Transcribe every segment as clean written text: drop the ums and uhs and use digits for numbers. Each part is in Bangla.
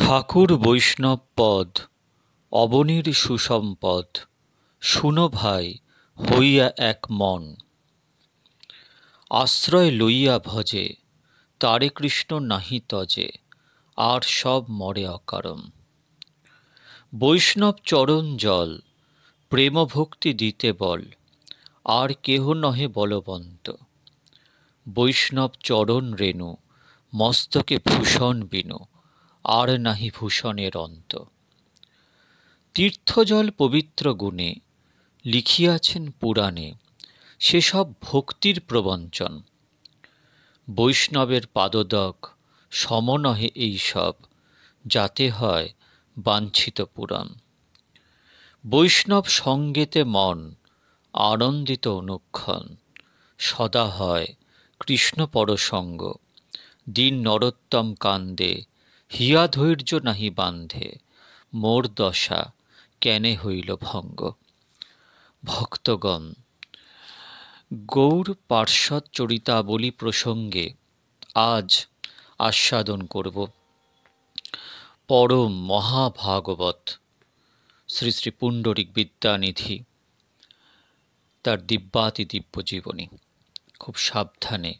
ঠাকুর বৈষ্ণব পদ অবনীর সুসম্পদ, শুনো ভাই হইয়া এক মন। আশ্রয় লইয়া ভজে, তারে কৃষ্ণ নাহি তজে, আর সব মরে অকারণ। বৈষ্ণব চরণ জল, প্রেম ভক্তি দিতে বল, আর কেহ নহে বলবন্ত। বৈষ্ণব চরণ রেণু, মস্তকে ভূষণ বিনু, আর নাহি ভূষণের অন্ত। তীর্থজল পবিত্র গুণে, লিখিয়াছেন পুরাণে, সেসব ভক্তির প্রবঞ্চন। বৈষ্ণবের পাদদক সম নহে এইসব, যাতে হয় বাঞ্ছিত পূরণ। বৈষ্ণব সঙ্গেতে মন, আনন্দিত অনুক্ষণ, সদা হয় কৃষ্ণ পরসঙ্গ। দিন নরোত্তম কান্দে, হিয়া ধৈর্য নাহি বান্ধে, মোর দশা কেনে হইল ভঙ্গ। ভক্তগণ, গৌর পার্ষদ চরিতাবলী প্রসঙ্গে আজ আস্বাদন করব পরম মহাভাগবত শ্রী শ্রী পুণ্ডরিক বিদ্যানিধি, তার দিব্যাতি দিব্য জীবনী। খুব সাবধানে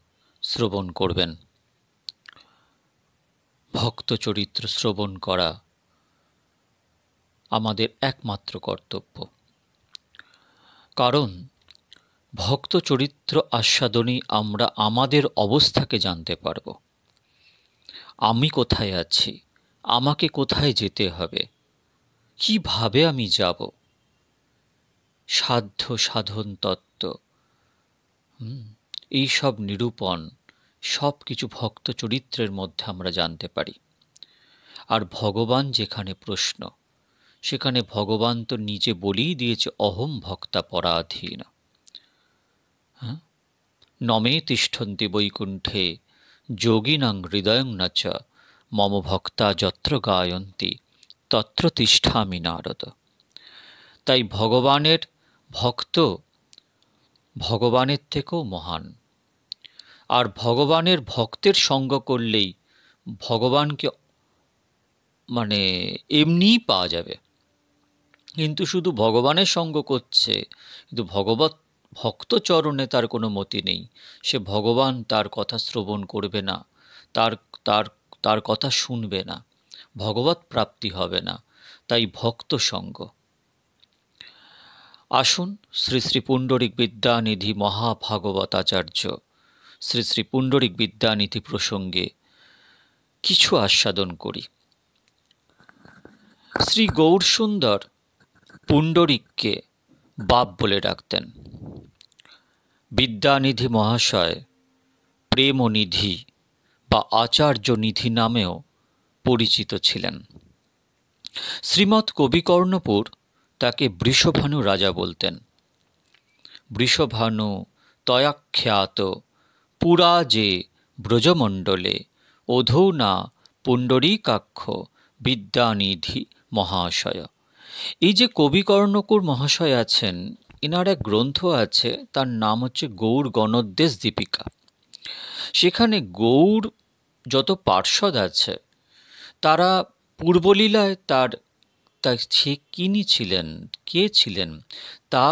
শ্রবণ করবেন। ভক্ত চরিত্র শ্রবণ করা আমাদের একমাত্র কর্তব্য, কারণ ভক্ত চরিত্র আস্বাদনেই আমরা আমাদের অবস্থাকে জানতে পারব। আমি কোথায় আছি, আমাকে কোথায় যেতে হবে, কিভাবে আমি যাব, সাধ্য সাধন তত্ত্ব, এইসব নিরূপণ সব কিছু ভক্ত চরিত্রের মধ্যে আমরা জানতে পারি। আর ভগবান যেখানে প্রশ্ন, সেখানে ভগবান তো নিজে বলেই দিয়েছে, অহম ভক্তা পরাধীন। নমে তিষ্ঠন্তি বৈকুণ্ঠে যোগিনাং হৃদয়ং নচ, মম ভক্তা যত্র গায়ন্তি তত্র তিষ্ঠামি নারদ। তাই ভগবানের ভক্ত ভগবানের থেকেও মহান। আর ভগবানের ভক্তের সঙ্গ করলেই ভগবানকে এমনিই পাওয়া যাবে। কিন্তু শুধু ভগবানের সঙ্গ করছে, কিন্তু ভক্ত চরণে তার কোনো মতি নেই। সে ভগবান তার কথা শ্রবণ করবে না, তার তার তার কথা শুনবে না, ভগবৎ প্রাপ্তি হবে না। তাই ভক্ত সঙ্গ। আসুন শ্রী শ্রী পুণ্ডরিক বিদ্যানিধি মহাভাগবতাচার্য শ্রী শ্রী পুণ্ডরিক বিদ্যানিধি প্রসঙ্গে কিছু আস্বাদন করি। শ্রী গৌরসুন্দর পুণ্ডরিককে বাপ বলে ডাকতেন। বিদ্যানিধি মহাশয় প্রেমনিধি বা আচার্য নিধি নামেও পরিচিত ছিলেন। শ্রীমৎ কবিকর্ণপুর তাকে বৃষভানু রাজা বলতেন। বৃষভানু তয়াখ্যাত পুরা যে ব্রজমণ্ডলে, অধৌনা পুণ্ডরীকাক্ষ বিদ্যানিধি মহাশয়। এই যে কবিকর্ণকুর মহাশয় আছেন, এনার এক গ্রন্থ আছে, তার নাম হচ্ছে গৌর গণোদ্দেশ দীপিকা। সেখানে গৌর যত পার্ষদ আছে, তারা পূর্বলীলায় তার সে কিনি ছিলেন, কে ছিলেন, তা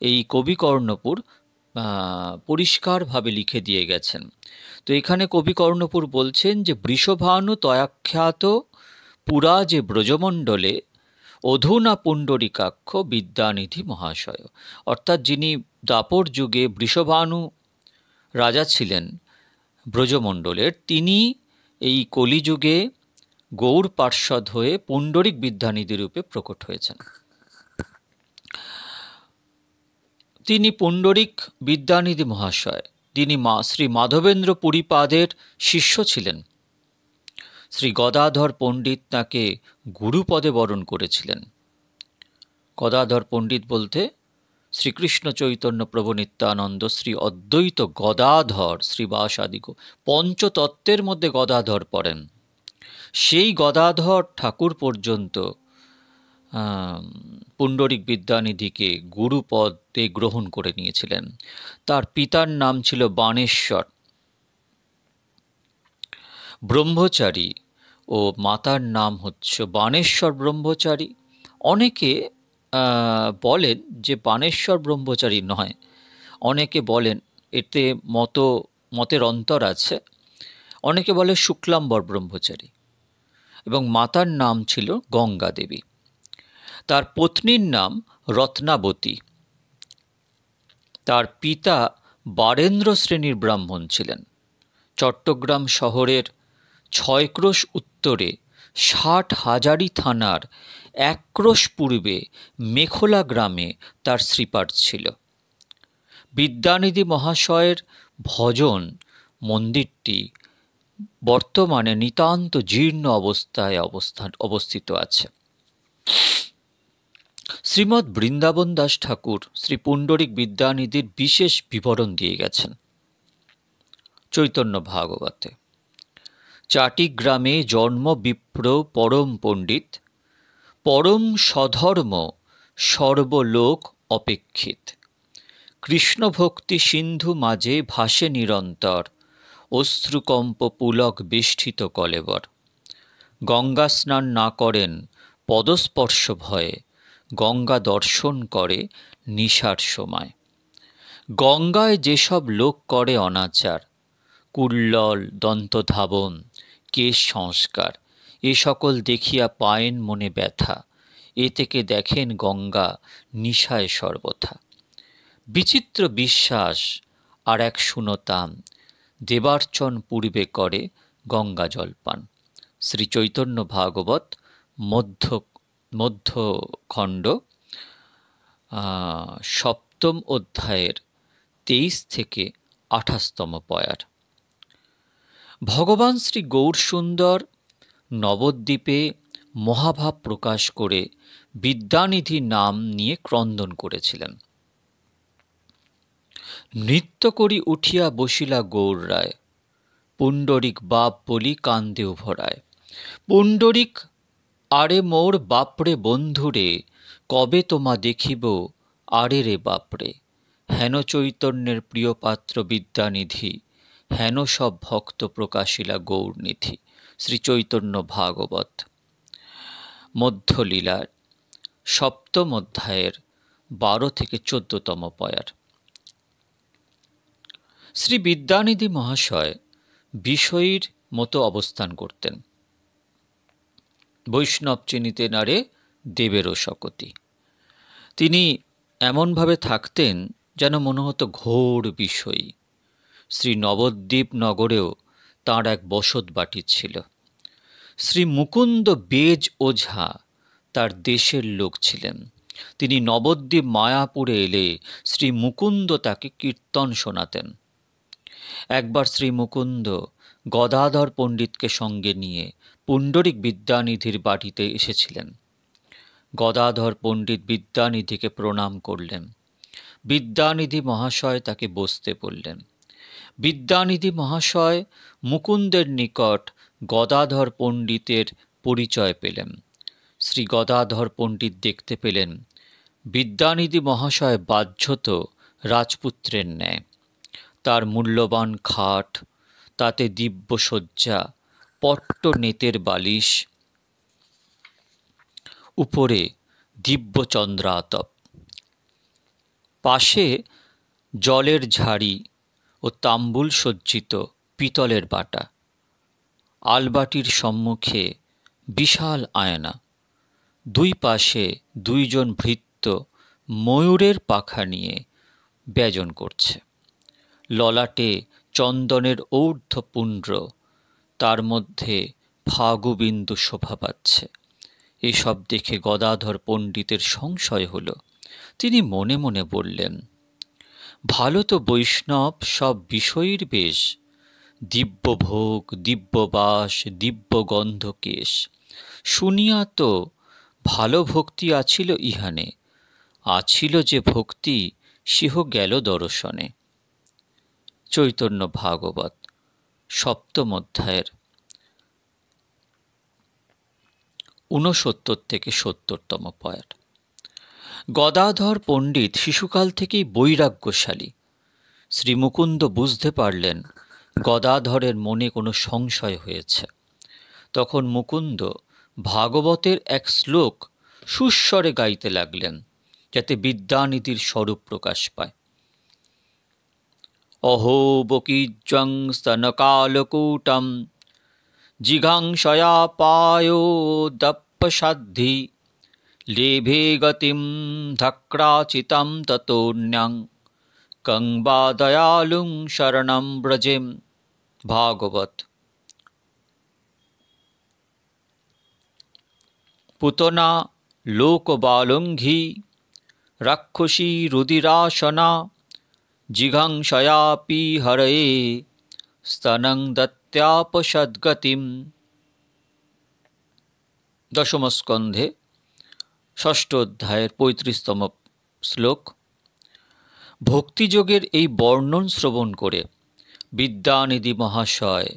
এই কবিকর্ণপুর পরিষ্কারভাবে লিখে দিয়ে গেছেন। তো এখানে কবিকর্ণপুর বলছেন যে বৃষভানু তয়াখ্যাত পুরা যে ব্রজমণ্ডলে, অধুনা পুণ্ডরীকাক্ষ বিদ্যানিধি মহাশয়। অর্থাৎ যিনি দ্বাপর যুগে বৃষভানু রাজা ছিলেন ব্রজমণ্ডলের, তিনি এই কলিযুগে গৌর পার্ষদ হয়ে পুণ্ডরিক বিদ্যানিধি রূপে প্রকট হয়েছেন। তিনি পুণ্ডরিক বিদ্যানিধি মহাশয়, তিনি শ্রী মাধবেন্দ্র পুরীপাদের শিষ্য ছিলেন। শ্রী গদাধর পণ্ডিত তাকে গুরুপদে বরণ করেছিলেন। গদাধর পণ্ডিত বলতে শ্রীকৃষ্ণ চৈতন্য প্রভু নিত্যানন্দ, শ্রী অদ্বৈত গদাধর, শ্রীবাসাদি পঞ্চতত্ত্বের মধ্যে গদাধর পড়েন। সেই গদাধর ঠাকুর পর্যন্ত পুণ্ডরিক বিদ্যানিধিকে গুরুপদে গ্রহণ করে নিয়েছিলেন। তার পিতার নাম ছিল বাণেশ্বর, ব্রহ্মচারী ও মাতার নাম হচ্ছে বাণেশ্বর ব্রহ্মচারী। অনেকে বলেন যে বাণেশ্বর ব্রহ্মচারী নয়, অনেকে বলেন এতে মতের অন্তর আছে। অনেকে বলে শুক্লাম্বর ব্রহ্মচারী, এবং মাতার নাম ছিল গঙ্গা দেবী। তার পত্নীর নাম রত্নাবতী। তার পিতা বারেন্দ্র শ্রেণীর ব্রাহ্মণ ছিলেন। চট্টগ্রাম শহরের 6 ক্রোশ উত্তরে 60 হাজারি থানার 1 ক্রোশ পূর্বে মেখোলা গ্রামে তার শ্রীপাঠ ছিল। বিদ্যানিধি মহাশয়ের ভজন মন্দিরটি বর্তমানে নিতান্ত জীর্ণ অবস্থায় অবস্থিত আছে। শ্রীমৎ বৃন্দাবন দাস ঠাকুর শ্রী পুণ্ডরিক বিদ্যানিধির বিশেষ বিবরণ দিয়ে গেছেন চৈতন্য ভাগবতে। চাটি গ্রামে জন্ম বিপ্র পরম পণ্ডিত, পরম সধর্ম সর্বলোক অপেক্ষিত। কৃষ্ণ ভক্তি সিন্ধু মাঝে ভাসে নিরন্তর, অশ্রুকম্প পুলক বেষ্টিত কলেবর। গঙ্গা স্নান না করেন পদস্পর্শ ভয়ে, গঙ্গা দর্শন করে নিশার সময়। গঙ্গায় যেসব লোক করে অনাচার, কুল্লল দন্তধাবন কেশ সংস্কার, এ সকল দেখিয়া পায়েন মনে ব্যথা। এ থেকে দেখেন গঙ্গা নিশায় সর্বথা। বিচিত্র বিশ্বাস আর এক শুনতাম, দেবার্চন পূর্বে করে গঙ্গা জলপান। শ্রী চৈতন্য ভাগবত মধ্যখণ্ড 7ম অধ্যায়ের 23 থেকে 28তম পয়ার। ভগবান শ্রী গৌরসুন্দর নবদ্বীপে মহাভাব প্রকাশ করে বিদ্যানিধি নাম নিয়ে ক্রন্দন করেছিলেন। নৃত্য করি উঠিয়া বসিলা গৌর রায়, পুণ্ডরিক বাপ বলি কান্দে উভরায়। পুণ্ডরিক আরে মোর বাপরে বন্ধুরে, কবে তোমা দেখিব আরে রে বাপরে। হেন চৈতন্যের প্রিয় পাত্র বিদ্যানিধি, হেন সব ভক্ত প্রকাশিলা গৌরনিধি। শ্রী চৈতন্য ভাগবত মধ্যলীলার 7ম অধ্যায়ের 12 থেকে 14তম পয়ার। শ্রী বিদ্যানিধি মহাশয় বিষয়ীর মতো অবস্থান করতেন। বৈষ্ণব চিনিতে নারে দেবেরও শকতি। তিনি এমনভাবে থাকতেন যেন মনে হতো ঘোর বিষয়ী। শ্রী নবদ্বীপ নগরেও তাঁর এক বসত বাটি ছিল। শ্রী মুকুন্দ বেজ ওঝা তার দেশের লোক ছিলেন। তিনি নবদ্বীপ মায়াপুরে এলে শ্রী মুকুন্দ তাকে কীর্তন শোনাতেন। একবার শ্রী মুকুন্দ গদাধর পণ্ডিতকে সঙ্গে নিয়ে পুণ্ডরিক বিদ্যানিধির বাড়িতে এসেছিলেন। গদাধর পণ্ডিত বিদ্যানিধিকে প্রণাম করলেন। বিদ্যানিধি মহাশয় তাকে বসতে বললেন। বিদ্যানিধি মহাশয় মুকুন্দের নিকট গদাধর পণ্ডিতের পরিচয় পেলেন। শ্রী গদাধর পণ্ডিত দেখতে পেলেন বিদ্যানিধি মহাশয় বাহ্যত রাজপুত্রের ন্যায়। তার মূল্যবান খাট, তাতে দিব্য শয্যা, পট্ট নেতের বালিশ, উপরে দিব্য চন্দ্রাতপ, পাশে জলের ঝাড়ি ও তাম্বুল সজ্জিত পিতলের বাটা। আলবাটির সম্মুখে বিশাল আয়না, দুই পাশে 2 জন ভৃত্য ময়ূরের পাখা নিয়ে ব্যজন করছে। ললাটে চন্দনের ঊর্ধ্বপুণ্ড্র, তার মধ্যে ফাগুবিন্দু শোভা পাচ্ছে। এসব দেখে গদাধর পণ্ডিতের সংশয় হল। তিনি মনে মনে বললেন, ভালো তো বৈষ্ণব সব বিষয়ীর বেশ, দিব্য ভোগ, দিব্য বাস, দিব্য গন্ধ কেশ। শুনিয়া তো ভালো ভক্তি আছিল ইহানে, আছিল যে ভক্তি সিহ গেল দর্শনে। চৈতন্য ভাগবত 7ম অধ্যায়ের 69 থেকে 70তম পয়ার। গদাধর পণ্ডিত শিশুকাল থেকেই বৈরাগ্যশালী। শ্রীমুকুন্দ বুঝতে পারলেন গদাধরের মনে কোনো সংশয় হয়েছে। তখন মুকুন্দ ভাগবতের এক শ্লোক সুস্বরে গাইতে লাগলেন, যাতে বিদ্যানিধির স্বরূপ প্রকাশ পায়। অহো বকিজ্জং স্তনকালকূটম জিঘাংসয়া পায়োদপ্পসাদ্ধি লেভে গতিম ধাক্রাচিতাম ততোন্যাং কং বা দয়ালুং শরণম ব্রজেম। ভাগবত। পুতনা লোকবালঙ্ঘী রাক্ষসী রুদিরাসনা জিঘাংসয়াপি হরয়ে স্তনং দত্যাপসদ্গতিম। দশম স্কন্ধে ষষ্ঠ অধ্যায়ের ৩৫তম শ্লোক। ভক্তিযোগের এই বর্ণন শ্রবণ করে বিদ্যানিধি মহাশয়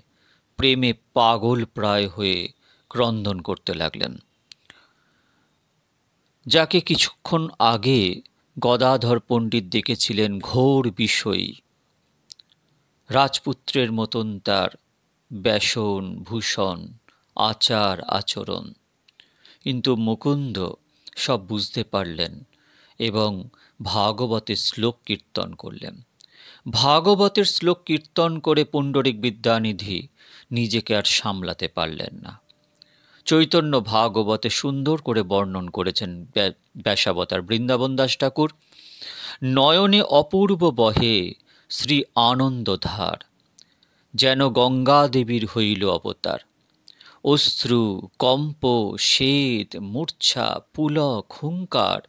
প্রেমে পাগল প্রায় হয়ে ক্রন্দন করতে লাগলেন। যাকে কিছুক্ষণ আগে গদাধর পণ্ডিত দেখেছিলেন ঘোর বিষয়ী, রাজপুত্রের মতন তার ব্যসন ভূষণ আচার আচরণ, কিন্তু মুকুন্দ সব বুঝতে পারলেন এবং ভাগবতের শ্লোক কীর্তন করলেন। ভাগবতের শ্লোক কীর্তন করে পুণ্ডরিক বিদ্যানিধি নিজেকে আর সামলাতে পারলেন না। চৈতন্য ভাগবতে সুন্দর করে বর্ণন করেছেন ব্যাসাবতার বৃন্দাবন দাস ঠাকুর। নয়নে অপূর্ব বহে শ্রী আনন্দধার, যেন গঙ্গা দেবীর হইল অবতার। অশ্রু কম্প শ্বেত মূর্ছা পুলক হুঙ্কার,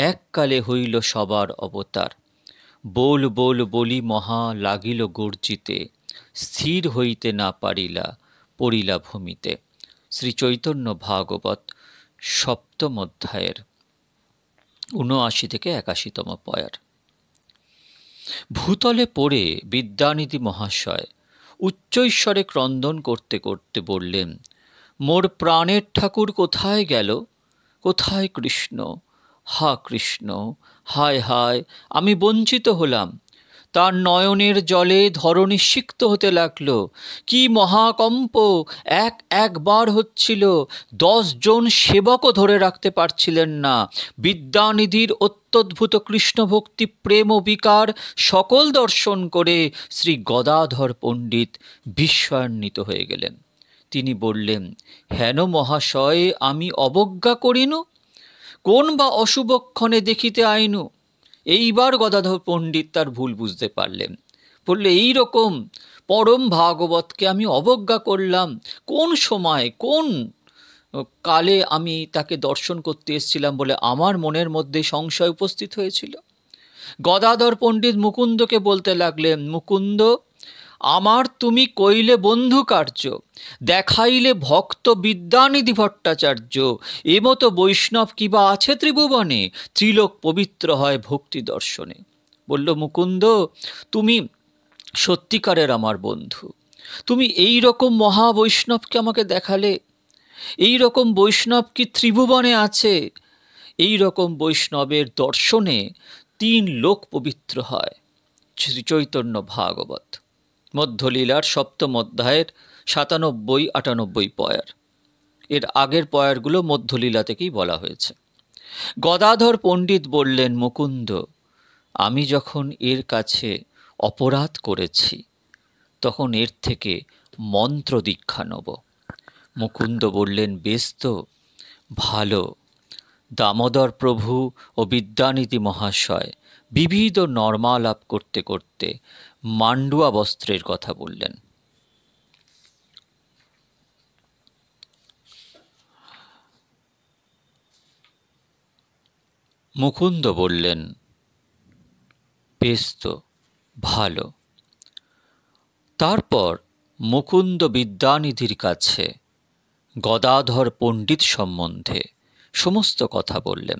এককালে হইল সবার অবতার। বল বল বলি মহা লাগিল গর্জিতে, স্থির হইতে না পারিলা পড়িলা ভূমিতে। শ্রী চৈতন্য ভাগবত সপ্তম অধ্যায়ের ৭৯ থেকে ৮১তম পয়ার। ভূতলে পড়ে বিদ্যানিধি মহাশয় উচ্চৈশ্বরে ক্রন্দন করতে করতে বললেন, মোর প্রাণের ঠাকুর কোথায় গেল? কোথায় কৃষ্ণ? হা কৃষ্ণ, হায় হায়, আমি বঞ্চিত হলাম। তার নয়নের জলে ধরণী সিক্ত হতে লাগল। কি মহাকম্প একবার হচ্ছিল, 10 জন সেবকও ধরে রাখতে পারছিলেন না। বিদ্যানিধির অত্যদ্ভুত কৃষ্ণভক্তি প্রেম ও বিকার সকল দর্শন করে শ্রী গদাধর পণ্ডিত বিস্ময়ান্বিত হয়ে গেলেন। তিনি বললেন, হেন মহাশয়, আমি অবজ্ঞা করিনু? কোন বা অশুভক্ষণে দেখিতে আইনু? এইবার গদাধর পণ্ডিত তার ভুল বুঝতে পারলেন। বললে, এই রকম পরম ভাগবতকে আমি অবজ্ঞা করলাম? কোন সময় কোন কালে আমি তাকে দর্শন করতে এসেছিলাম বলে আমার মনের মধ্যে সংশয় উপস্থিত হয়েছিল? গদাধর পণ্ডিত মুকুন্দকে বলতে লাগলেন, মুকুন্দ, আমার তুমি কইলে বন্ধু কার্য, দেখাইলে ভক্ত বিদ্যানিধি ভট্টাচার্য, এমতো বৈষ্ণব কিবা আছে ত্রিভুবনে? ত্রিলোক পবিত্র হয় ভক্তি দর্শনে। বলল, মুকুন্দ, তুমি সত্যিকারের আমার বন্ধু। তুমি এই রকম মহাবৈষ্ণবকে আমাকে দেখালে। এই রকম বৈষ্ণব কি ত্রিভুবনে আছে? এই রকম বৈষ্ণবের দর্শনে 3 লোক পবিত্র হয়। শ্রী চৈতন্য ভাগবত মধ্যলীলার সপ্তম অধ্যায়ের ৯৭-৯৮ পয়ার। এর আগের পয়ারগুলো মধ্যলীলা থেকেই বলা হয়েছে। গদাধর পণ্ডিত বললেন, মুকুন্দ, আমি যখন এর কাছে অপরাধ করেছি তখন এর থেকে মন্ত্র দীক্ষা নেব। মুকুন্দ বললেন, বেশ তো, ভালো। দামোদর প্রভু ও বিদ্যানিধি মহাশয় বিবিধ নর্মালাপ করতে করতে মান্ডুয়া বস্ত্রের কথা বললেন। মুকুন্দ বললেন, বেশ তো, ভালো। তারপর মুকুন্দ বিদ্যানিধির কাছে গদাধর পণ্ডিত সম্বন্ধে সমস্ত কথা বললেন।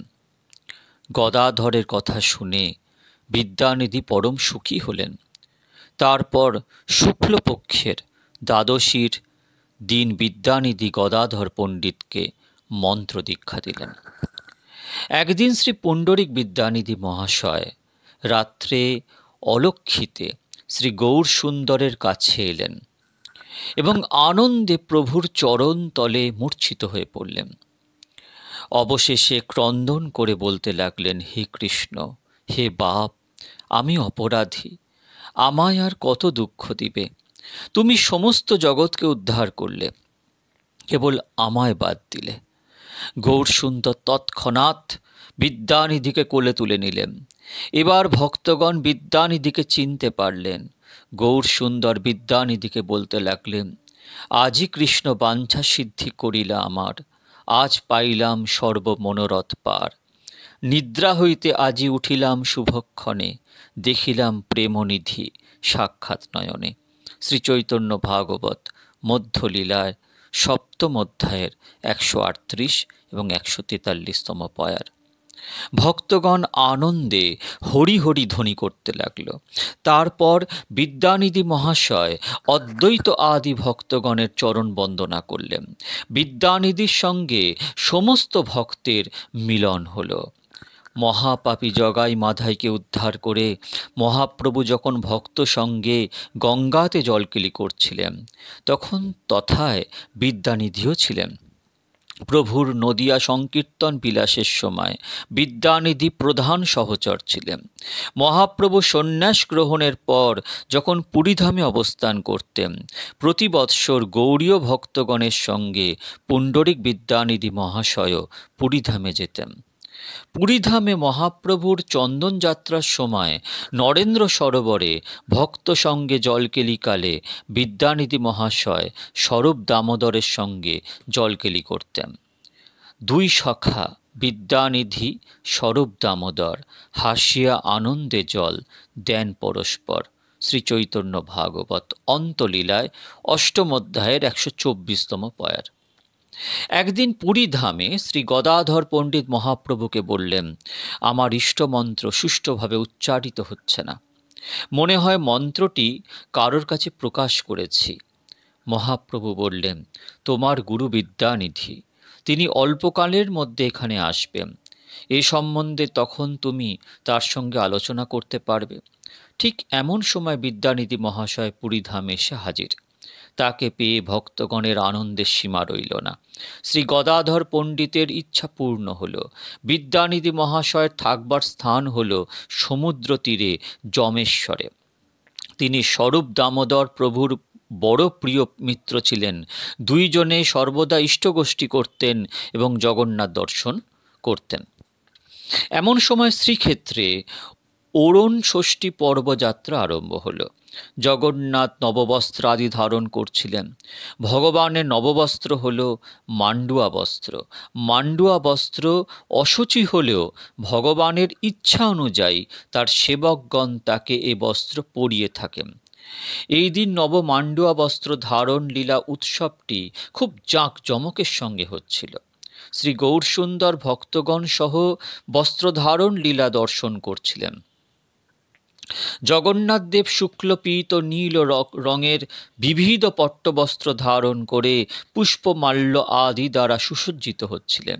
গদাধরের কথা শুনে বিদ্যানিধি পরম সুখী হলেন। তারপর শুক্লপক্ষের দ্বাদশীর দিন বিদ্যানিধি গদাধর পণ্ডিতকে মন্ত্র দীক্ষা দিলেন। একদিন শ্রী পুণ্ডরিক বিদ্যানিধি মহাশয় রাত্রে অলক্ষিতে শ্রী গৌর সুন্দরের কাছে এলেন এবং আনন্দে প্রভুর চরণ তলে মূর্ছিত হয়ে পড়লেন। অবশেষে ক্রন্দন করে বলতে লাগলেন, হে কৃষ্ণ, হে বাপ, আমি অপরাধী, আমায় আর কত দুঃখ দিবে? তুমি সমস্ত জগৎকে উদ্ধার করলে, কেবল আমায় বাদ দিলে। গৌরসুন্দর তৎক্ষণাৎ বিদ্যানিধিকে কোলে তুলে নিলেন। এবার ভক্তগণ বিদ্যানিধিকে চিনতে পারলেন। গৌরসুন্দর বিদ্যানিধিকে বলতে লাগলেন, আজই কৃষ্ণ বাঞ্ছা সিদ্ধি করিলা আমার, আজ পাইলাম সর্বমনোরথ পার। নিদ্রা হইতে আজি উঠিলাম শুভক্ষণে, দেখিলাম প্রেমনিধি সাক্ষাৎ নয়নে। শ্রীচৈতন্য ভাগবত মধ্যলীলায় 7ম অধ্যায়ের 138 এবং 143তম পয়ার। ভক্তগণ আনন্দে হরি হরি ধ্বনি করতে লাগল। তারপর বিদ্যানিধি মহাশয় অদ্বৈত আদি ভক্তগণের চরণ বন্দনা করলেন। বিদ্যানিধির সঙ্গে সমস্ত ভক্তের মিলন হলো। মহাপাপী জগাই মাধাইকে উদ্ধার করে মহাপ্রভু যখন ভক্ত সঙ্গে গঙ্গাতে জলকেলি করছিলেন, তখন তথায় বিদ্যানিধিও ছিলেন। প্রভুর নদিয়া সংকীর্তন বিলাসের সময় বিদ্যানিধি প্রধান সহচর ছিলেন। মহাপ্রভু সন্ন্যাস গ্রহণের পর যখন পুরীধামে অবস্থান করতেন, প্রতি বৎসর গৌড়ীয় ভক্তগণের সঙ্গে পুণ্ডরিক বিদ্যানিধি মহাশয়ও পুরীধামে যেতেন। পুরীধামে মহাপ্রভুর চন্দন যাত্রার সময় নরেন্দ্র সরোবরে ভক্ত সঙ্গে জলকেলিকালে বিদ্যানিধি মহাশয় স্বরূপ দামোদরের সঙ্গে জলকেলি করতেন। 2 সখা বিদ্যানিধি স্বরূপ দামোদর হাসিয়া আনন্দে জল দেন পরস্পর। শ্রীচৈতন্য ভাগবত অন্তলীলায় 8ম অধ্যায়ের 124তম পয়ার। একদিন পুরীধামে শ্রী গদাধর পণ্ডিত মহাপ্রভুকে বললেন, আমার ইষ্টমন্ত্র সুষ্ঠুভাবে উচ্চারিত হচ্ছে না, মনে হয় মন্ত্রটি কারোর কাছে প্রকাশ করেছি। মহাপ্রভু বললেন, তোমার গুরু বিদ্যানিধি, তিনি অল্পকালের মধ্যে এখানে আসবেন, এ সম্বন্ধে তখন তুমি তার সঙ্গে আলোচনা করতে পারবে। ঠিক এমন সময় বিদ্যানিধি মহাশয় পুরীধামে এসে হাজির। তাকে পেয়ে ভক্তগণের আনন্দের সীমা রইল না। শ্রী গদাধর পণ্ডিতের ইচ্ছা পূর্ণ হল। বিদ্যানিধি মহাশয়ের থাকবার স্থান হল সমুদ্র তীরে যমেশ্বরে। তিনি স্বরূপ দামোদর প্রভুর বড় প্রিয় মিত্র ছিলেন। 2 জনে সর্বদা ইষ্টগোষ্ঠী করতেন এবং জগন্নাথ দর্শন করতেন। এমন সময় শ্রীক্ষেত্রে ওরণ ষষ্ঠী পর্বযাত্রা আরম্ভ হল। জগন্নাথ নববস্ত্র আদি ধারণ করছিলেন। ভগবানের নববস্ত্র হল মান্ডুয়া বস্ত্র। মান্ডুয়া বস্ত্র অশুচি হলেও ভগবানের ইচ্ছা অনুযায়ী তার সেবকগণ তাকে এ বস্ত্র পরিয়ে থাকেন। এই দিন নবমান্ডুয়া বস্ত্র ধারণ লীলা উৎসবটি খুব জাঁকজমকের সঙ্গে হচ্ছিল। শ্রী গৌরসুন্দর ভক্তগণ সহ বস্ত্রধারণ লীলা দর্শন করছিলেন। জগন্নাথ দেব শুক্ল পীত নীল রঙের বিবিধ পট্টবস্ত্র ধারণ করে পুষ্পমাল্য আদি দ্বারা সুসজ্জিত হচ্ছিলেন।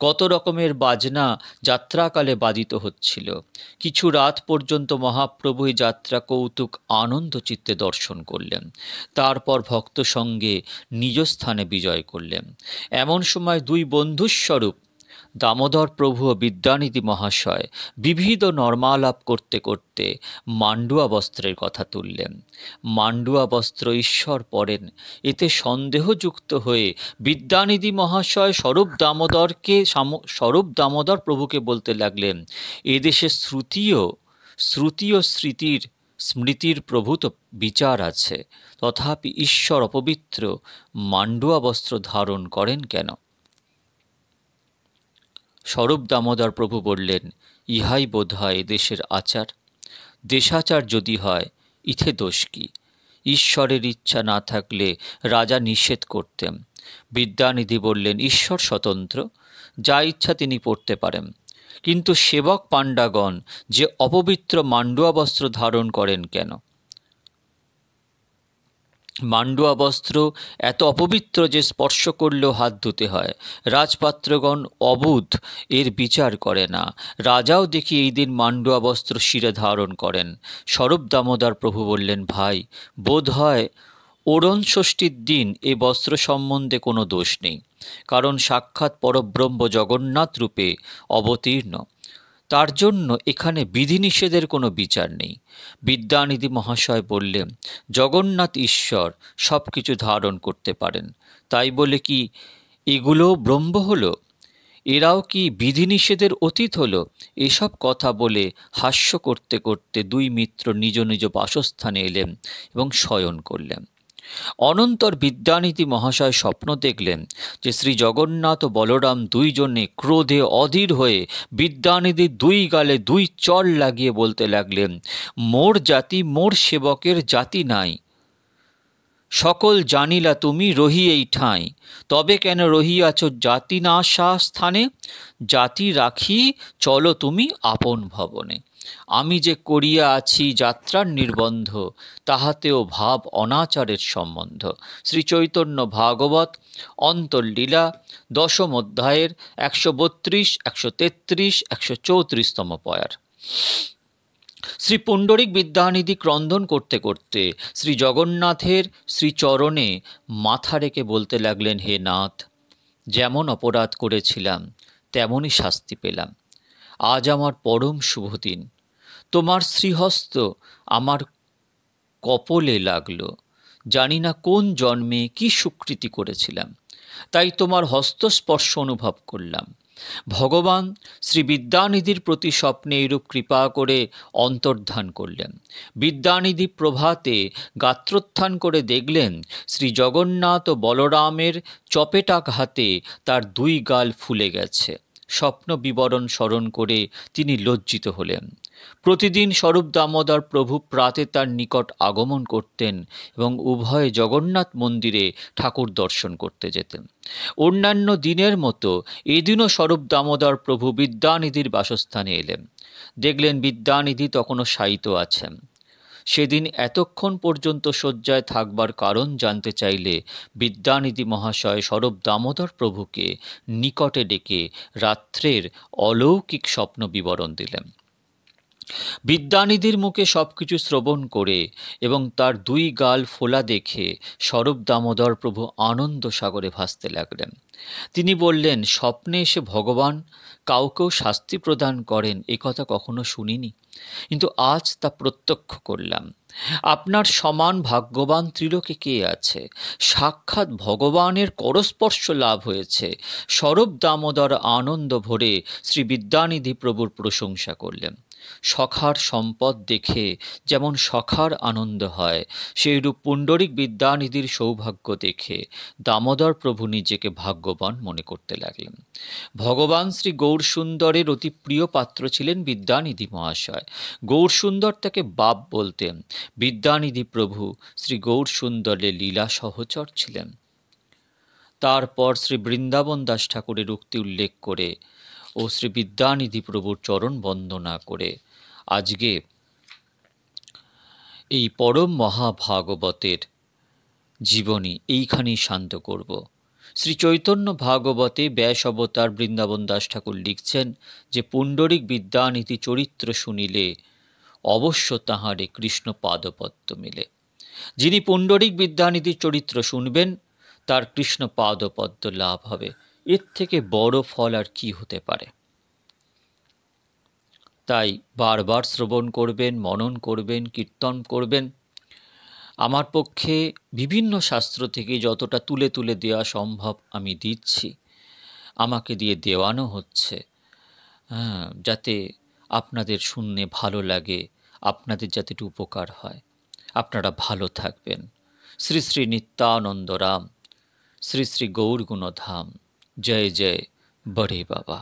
কত রকমের বাজনা যাত্রাকালে বাদিত হচ্ছিল। কিছু রাত পর্যন্ত মহাপ্রভু এই যাত্রা কৌতুক আনন্দ চিত্তে দর্শন করলেন। তারপর ভক্ত সঙ্গে নিজ স্থানে বিজয় করলেন। এমন সময় 2 বন্ধুস্বরূপ দামোদর প্রভু ও বিদ্যানিধি মহাশয় বিবিধ নর্মালাপ করতে করতে মান্ডুয়া বস্ত্রের কথা তুললেন। মান্ডুয়া বস্ত্র ঈশ্বর পরেন, এতে সন্দেহযুক্ত হয়ে বিদ্যানিধি মহাশয় স্বরূপ দামোদর প্রভুকে বলতে লাগলেন, এদেশে শ্রুতি ও স্মৃতির প্রভূত বিচার আছে, তথাপি ঈশ্বর অপবিত্র মান্ডুয়া বস্ত্র ধারণ করেন কেন? স্বরূপ দামোদর প্রভু বললেন, ইহাই বোধ হয় দেশের আচার। দেশাচার যদি হয়, ইথে দোষ কি? ঈশ্বরের ইচ্ছা না থাকলে রাজা নিষেধ করতেন। বিদ্যানিধি বললেন, ঈশ্বর স্বতন্ত্র, যা ইচ্ছা তিনি করতে পারেন, কিন্তু সেবক পাণ্ডাগণ যে অপবিত্র মান্ডুয়া বস্ত্র ধারণ করেন কেন? মান্ডুয়া বস্ত্র এত অপবিত্র যে স্পর্শ করলেও হাত ধুতে হয়। রাজপাত্রগণ অবুধ, এর বিচার করে না। রাজাও দেখি এই দিন মান্ডুয়া বস্ত্র শিরে ধারণ করেন। স্বরূপ দামোদর প্রভু বললেন, ভাই, বোধ হয় ওরণ ষষ্ঠীর দিন এ বস্ত্র সম্বন্ধে কোনো দোষ নেই, কারণ সাক্ষাৎ পরব্রহ্ম জগন্নাথ রূপে অবতীর্ণ। তার জন্য এখানে বিধিনিষেধের কোনো বিচার নেই। বিদ্যানিধি মহাশয় বললেন, জগন্নাথ ঈশ্বর সব কিছু ধারণ করতে পারেন, তাই বলে কি এগুলো ব্রহ্ম হলো? এরাও কি বিধিনিষেধের অতীত হলো? এসব কথা বলে হাস্য করতে করতে দুই মিত্র নিজ নিজ বাসস্থানে এলেন এবং শয়ন করলেন। অনন্তর বিদ্যানিধি মহাশয় স্বপ্ন দেখলেন যে শ্রী জগন্নাথ ও বলরাম দুইজনে ক্রোধে অধীর হয়ে বিদ্যানিধির দুই গালে দুই চড় লাগিয়ে বলতে লাগলেন, মোর জাতি মোর সেবকের জাতি নাই, সকল জানিলা তুমি রহি এই ঠাঁই, তবে কেন রহিয়াছ জাতি নাশা স্থানে, জাতি রাখি চলো তুমি আপন ভবনে, আমি যে করিয়া আছি যাত্রার নির্বন্ধ, তাহাতেও ভাব অনাচারের সম্বন্ধ। শ্রী চৈতন্য ভাগবত অন্তর্লীলা 10ম অধ্যায়ের 132, 133, 134তম পয়ার। শ্রী পুণ্ডরিক বিদ্যানিধি ক্রন্দন করতে করতে শ্রী জগন্নাথের শ্রীচরণে মাথা রেখে বলতে লাগলেন, হে নাথ, যেমন অপরাধ করেছিলাম তেমনই শাস্তি পেলাম। আজ আমার পরম শুভ দিন, তোমার শ্রীহস্ত আমার কপলে লাগলো। জানি না কোন জন্মে কি সুকৃতি করেছিলাম, তাই তোমার হস্তস্পর্শ অনুভব করলাম। ভগবান শ্রী বিদ্যানিধির প্রতি স্বপ্নে এইরূপ কৃপা করে অন্তর্ধান করলেন। বিদ্যানিধি প্রভাতে গাত্রোত্থান করে দেখলেন শ্রী জগন্নাথ ও বলরামের চপেটাঘাতে তার দুই গাল ফুলে গেছে। স্বপ্ন বিবরণ স্মরণ করে তিনি লজ্জিত হলেন। প্রতিদিন স্বরূপ দামোদর প্রভু প্রাতে তার নিকট আগমন করতেন এবং উভয়ে জগন্নাথ মন্দিরে ঠাকুর দর্শন করতে যেতেন। অন্যান্য দিনের মতো এদিনও স্বরূপ দামোদর প্রভু বিদ্যানিধির বাসস্থানে এলেন। দেখলেন বিদ্যানিধি তখনও শায়িত আছেন। সেদিন এতক্ষণ পর্যন্ত শয্যায় থাকবার কারণ জানতে চাইলে বিদ্যানিধি মহাশয় স্বরূপ দামোদর প্রভুকে নিকটে ডেকে রাত্রের অলৌকিক স্বপ্ন বিবরণ দিলেন। বিদ্যানিধির মুখে সবকিছু শ্রবণ করে এবং তার দুই গাল ফোলা দেখে স্বরূপ দামোদর প্রভু আনন্দ সাগরে ভাসতে লাগলেন। তিনি বললেন, স্বপ্নে এসে ভগবান কাউকেও শাস্তি প্রদান করেন এ কথা কখনো শুনিনি, কিন্তু আজ তা প্রত্যক্ষ করলাম। আপনার সমান ভাগ্যবান ত্রিলোকে কে আছে? সাক্ষাৎ ভগবানের করস্পর্শ লাভ হয়েছে। স্বরূপ দামোদর আনন্দ ভরে শ্রী বিদ্যানিধি প্রভুর প্রশংসা করলেন। সখার সম্পদ দেখে যেমন সখার আনন্দ হয়, সেইরূপ পুণ্ডরিক বিদ্যানিধির সৌভাগ্য দেখে দামোদর প্রভু নিজেকে ভাগ্যবান মনে করতে লাগলেন। ভগবান শ্রী গৌরসুন্দরের অতি প্রিয় পাত্র ছিলেন বিদ্যানিধি মহাশয়। গৌরসুন্দর তাকে বাপ বলতেন। বিদ্যানিধি প্রভু শ্রী গৌরসুন্দরের লীলা সহচর ছিলেন। তারপর শ্রী বৃন্দাবন দাস ঠাকুরের উক্তি উল্লেখ করে ও শ্রী বিদ্যানিধি প্রভুর চরণ বন্দনা করে আজকে এই পরম মহাভাগবতের জীবনী এইখানেই শান্ত করব। শ্রী চৈতন্য ভাগবতে ব্যাস অবতার বৃন্দাবন দাস ঠাকুর লিখছেন যে পুণ্ডরিক বিদ্যানিধি চরিত্র শুনিলে অবশ্য তাহারে কৃষ্ণ পাদপদ্ম মিলে। যিনি পুণ্ডরিক বিদ্যানিধির চরিত্র শুনবেন তার কৃষ্ণ পাদপদ্ম লাভ হবে। এর থেকে বড় ফল আর কি হতে পারে? তাই বারবার শ্রবণ করবেন, মনন করবেন, কীর্তন করবেন। আমার পক্ষে বিভিন্ন শাস্ত্র থেকে যতটা তুলে তুলে দেওয়া সম্ভব আমি দিচ্ছি, আমাকে দিয়ে দেওয়ানো হচ্ছে, যাতে আপনাদের শুনতে ভালো লাগে, আপনাদের যাতে একটু উপকার হয়। আপনারা ভালো থাকবেন। শ্রী শ্রী নিত্যানন্দ রাম, শ্রী শ্রী গৌর গুণধাম। জয় জয় বড়ে বাবা।